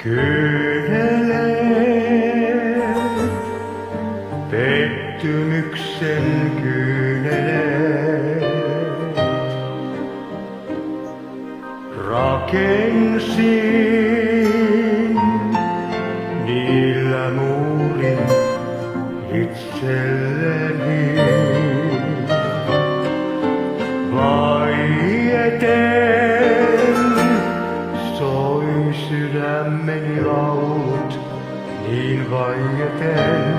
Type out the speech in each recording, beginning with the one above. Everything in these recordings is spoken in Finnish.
Kyyneleet, pettymyksen kyyneleet, rakensin niillä muurin itselleni. Vaieten soi sydämeni laulut, niin vaieten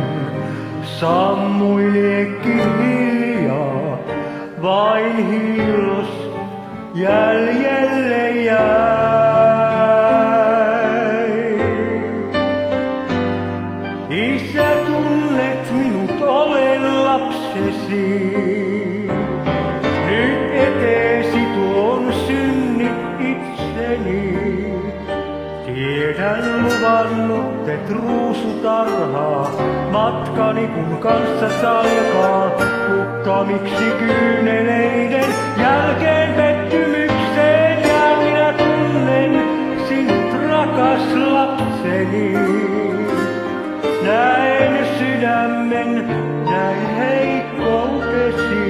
sammui liekki hiljaa, vain hiillos jäljelle jäi. Isä, tunnet minut, olen lapsesi. Nyt eteesi tuon synnit itseni. Tiedän luvannut, et ruusutarhaa matkani kun kanssas alkaa. Mutta miksi kyyneleiden jälkeen pettymykseen jää? Minä tunnen sinut, rakas lapseni. Näen sydämen, näin heikkoutesi.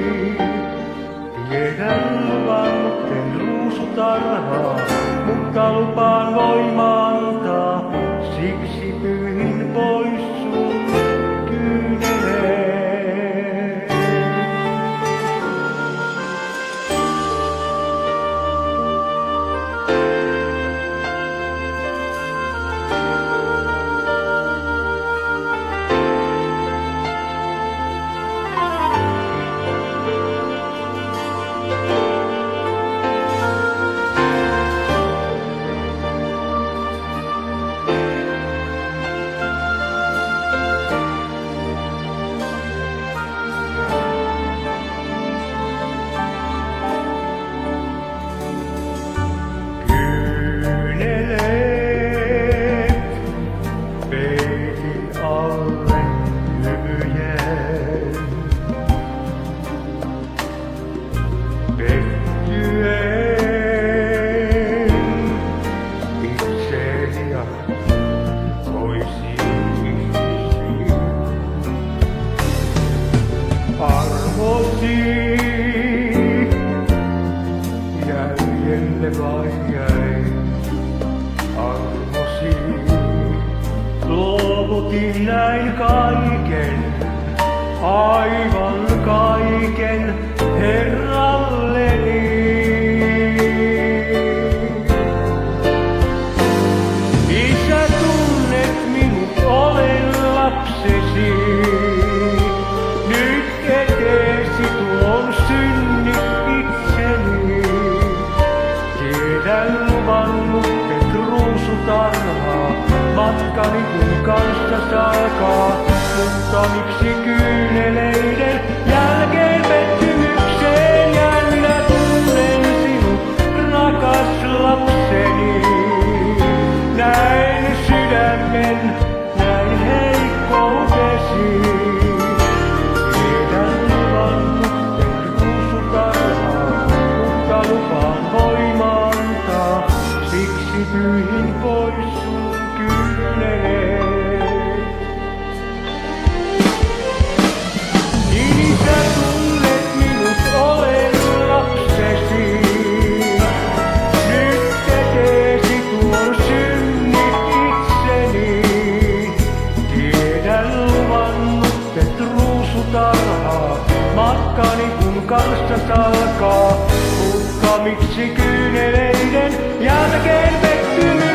Tiedän luvannut, en ruusutarhaa, mutta lupaan voimaa antaa. Siksi pyyhin pois sun kyyneleet. Arvosi jäljelle vain jäi, arvosi luovutin näin kaiken, aivan kaiken Herralleni. Isä, tunnet minut, olen lapsesi. Eteesi tuon synnit itseni. Tiedän luvannut, et ruusutarhaa matkani kun kanssas alkaa. Mutta miksi kyyneleiden jälkeen pettymykseen jään? Minä tunnen sinut, rakas lapseni. Näin sydämen, näin heikkoutesi. Pyyhin pois sun kyyneleet. Niin isä, tunnet minut, olen lapsesi. Nyt eteesi tuon synnit itseni. Tiedän luvannut, et ruusutarhaa matkani kun kanssas alkaa. Mutta miksi kyyneleiden jälkeen pettymys?